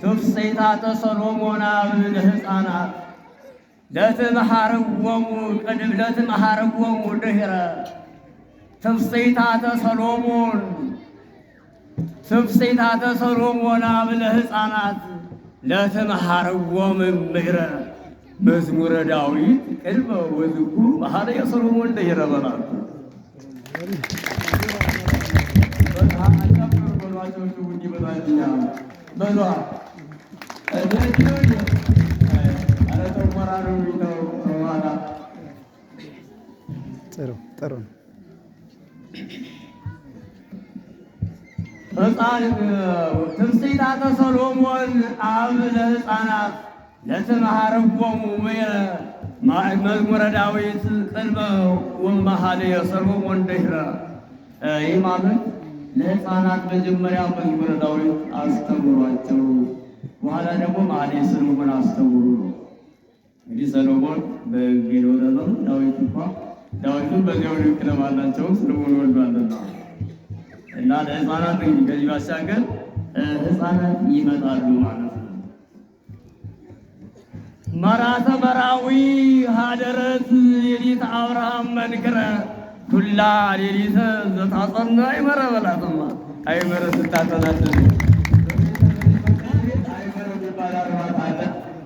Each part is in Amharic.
ትፍሥሕታተ ሰሎሞን አብ ለሕፃናት ለትመሃርዎሙ ድኅረ ትፍሥሕታተ ሰሎሞን አብ ለሕፃናት ለትመሃርዎሙ ምድረ መዝሙረ ዳዊት ቅድመ ወዝኩ መኃልየ ሰሎሞን ድኅረ በላቱ ጥሩ ትፍሥሕታተ ሰሎሞን አብ ለሕፃናት ለትመሃርዎሙ መዝሙረ ዳዊት ቅድመ ወመኃልየ ሰሎሞን ድኅረ። ይህ ማለት ለሕፃናት መጀመሪያ መዝሙረ ዳዊት አስተምሯቸው፣ በኋላ ደግሞ መኃልየ ሰሎሞን አስተምሩ ነው። እንግዲህ ሰሎሞን በሚለው ዘመኑ ዳዊትን በዚያው ልክ ለማላቸው ሰሎሞን ወልዷልና እና ለሕፃናት እንግዲህ ከዚህ ባሻገር ሕፃናት ይመጣሉ ማለት ነው። መራተ መራዊ ሀደረት ሌሊት አብርሃም መንክረ ኩላ ሌሊተ ዘታጸና አይመረ በላትማ አይመረ ስታጠናለን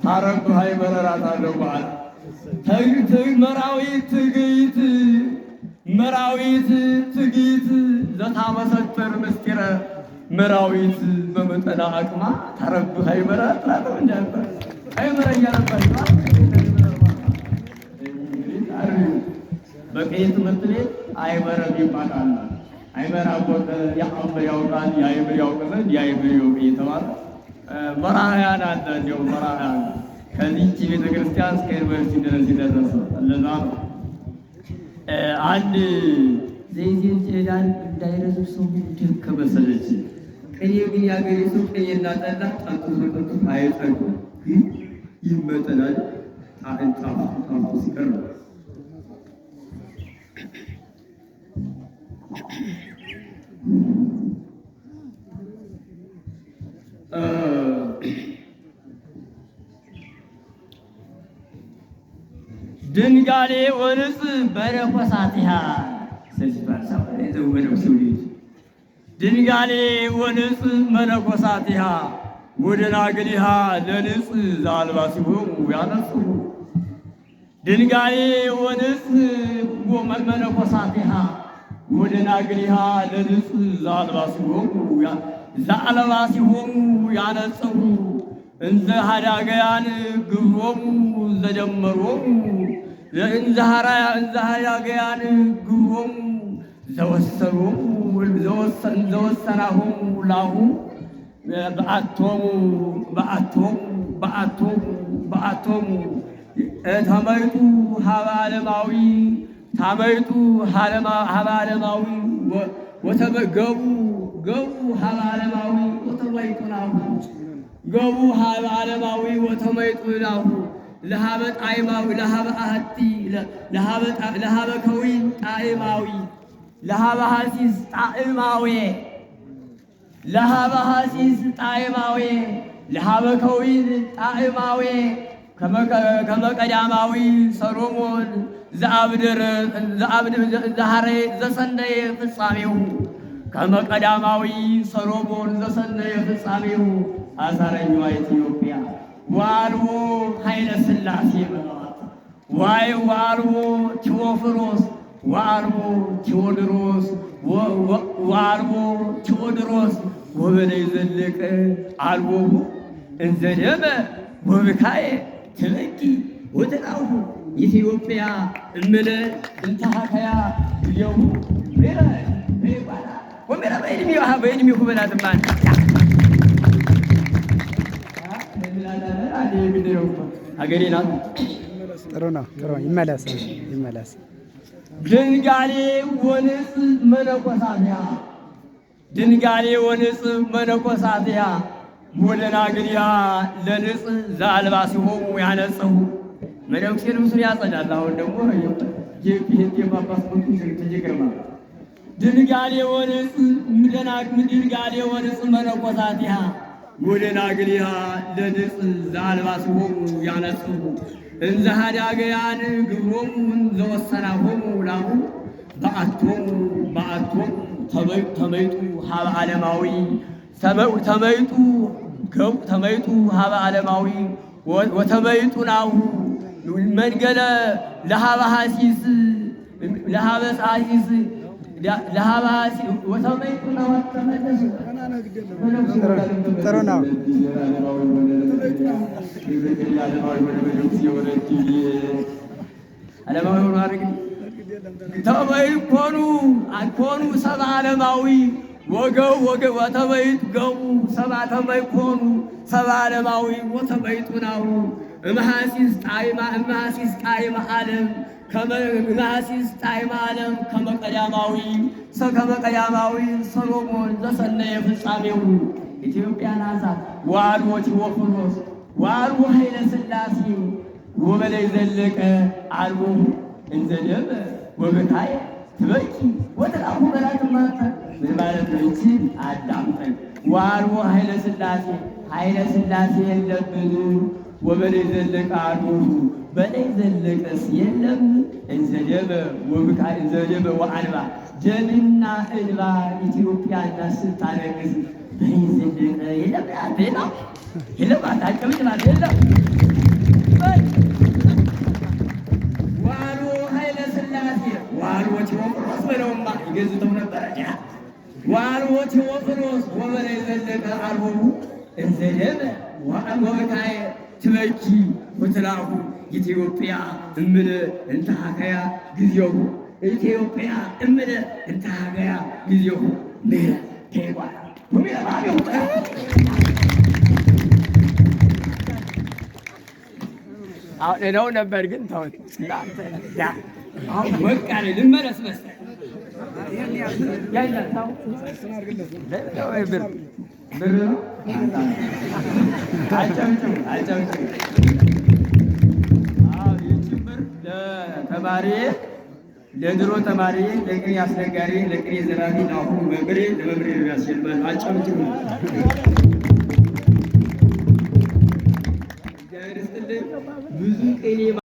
ታረቁ አይመረ ራታለው በዓል መራዊት ትዕይት ዘታመሰጥር ምስጢረ መራዊት በመጠና አቅማ ታረቁ አይመረ ራታለው እንጃ አይመረ እያለበት በቀይ ትምህርት ቤት አይመረም ይባላል። አይመራ ቆጠ ያምር ያውቃል ያይምር ያውቃል ያይምር ይውቅ የተባለ መራህያን አለ። እንደው መራህያን ከዚህች ቤተ ክርስቲያን እስከ ዩኒቨርሲቲ ድረስ ይደረሰ ለዛ ነው። አንድ ዘይዜን ጀዳን እንዳይረሱ ሰው ድክ መሰለች። ቀይ ግን ያገሬ ሰው ቀይና ጠላ ጠጡ አይጠቁ ይመጠናል ጣጣ ሲቀር ነው። ድንጋሌ ወንጽ በረኮሳቲሃ ድንጋሌ ወንጽ መነኮሳቲሃ ወደናግሊሃ ለንጽ ዘአልባሲሆሙ ያነጽሁ ድንጋሌ ወንጽ መነኮሳቲሃ ወደናግሊሃ ለንጽ ዘአልባሲሆሙ ያነጽሁ እንዘ ሀዳገያን ግብሮሙ ዘጀመሮሙ እንዘ ሀዳገያን ግብሮሙ ዘወሰናሆሙ ላሁ በአቶሙ ተመይጡ ሀበ ዓለማዊ ታመይጡ ሀበ ዓለማዊ ገቡ ሀበ ዓለማዊ ወተመይጡ ናሁ ገቡ ሀበ ዓለማዊ ወተመይጡ ናሁ ለሀበ ጣዕማዊ ለሀበ አሐቲ ለሀበ ከዊን ጣዕማዊ ለሀበ ሐሲስ ጣዕማዊ ለሀበ ሐሲስ ጣዕማዊ ለሀበ ከዊን ጣዕማዊ ከመቀዳማዊ ሰሎሞን ዘሰነየ ፍጻሜሁ ከመቀዳማዊ ሰሎሞን ዘሰነየ ፍጻሜሁ አሳረኛዋ ኢትዮጵያ ዋልዎ ኃይለ ሥላሴ በለዋት ዋልዎ ቴዎፍሎስ ዋልዎ ቴዎድሮስ ወበላይ ዘለቀ አልቦሁ እንዘደመ ወብካየ ትበኪ ወተናሁ ኢትዮጵያ እምለ እንታሃከያ የሁ ወሜራ በዕድሜሁ በላትማን ሀገሬ ናት። ጥሩ ነው። ይመለስ። ድንጋሌ ወንጽ መነኮሳትያ ወደናግሊሃ ለንጽ ዘአልባሲሆሙ ያነጽሁ መነኩሴ ልብሱን ያጸዳል። አሁን ደግሞ ድንጋሌ ወንጽ መነኮሳትያ ወደናግሊሃ ለድጽ ዘአልባስሆሙ ያነጽሁ እንዘ ኀዳገያን ግብሮሙ ዘወሰናሆሙ ላሁ በአቶሙ ተመይጡ ሀበ ዓለማዊ ተመይጡ ሀበ ዓለማዊ ወተመይጡ ናሁ መንገለ ለሀበ ሐሲስ ወተመይጡ ናሁ ተመለሱ። ጥሩ ነው። ዓለማዊ ሆኖ አድርግ ተመይኮኑ አኮኑ ሰብአ ዓለማዊ ወተመይጡ ገቡ ሰብአ ተመይኮኑ ሰብአ ዓለማዊ ወተመይጡ ናሁ እምሐሲስ ጣዕመ ዓለም እምሐሲስ ጣዕመ ዓለም ከመ ቀዳማዊ ሰሎሞን ዘሰነየ ፍጻሜው ኢትዮጵያ ናዛት ወአልቦ ቴዎፍሎስ ወአልቦ ኃይለ ሥላሴ ወበላይ ዘለቀ አልቦ እንዘ ደበ ወበታየ ትበኪ ወተላኩ በላትማተ ምን ማለት ነው? እንጂ አዳምጠን ወአልቦ ኃይለ ሥላሴ የለብን ወበላይ ዘለቀ አልቦ በላይ ዘለቀስ የለም እንዘ ደበ ወበታየ እንዘ ደበ ወአልባ ደምና እንባ ኢትዮጵያና ስታለቅስ በላይ ዘለቀ የለም አታጨብጭባት የለም ወአልቦ ኃይለ ሥላሴ ወአልቦ ቴዎፍሎስ ብለውማ ይገዝተው ነበረ። ወአልቦ ቴዎፍሎስ ወበላይ ዘለቀ አልቦ እንዘ ደበ ወበታየ ትበኪ ወትላኩ ኢትዮጵያ እምነ እንተ ሀከያ ጊዜሁ ኢትዮጵያ እምነ እንተ ሀከያ ጊዜሁ ሜረ ተይጓል ወሚራቢው አሁን ነው ነበር ግን ተውት። አሁን በቃ ልመለስ መሰለኝ። ብር ነው አጨብጭቡ። ይህችን ብር ለድሮ ተማሪ ለቅኔ አስነጋሪ ለቅኔ ዘራፊ ለአሁኑ መምህሬ ለመምህሬ ያስሸልማል። አጨብጭቡ።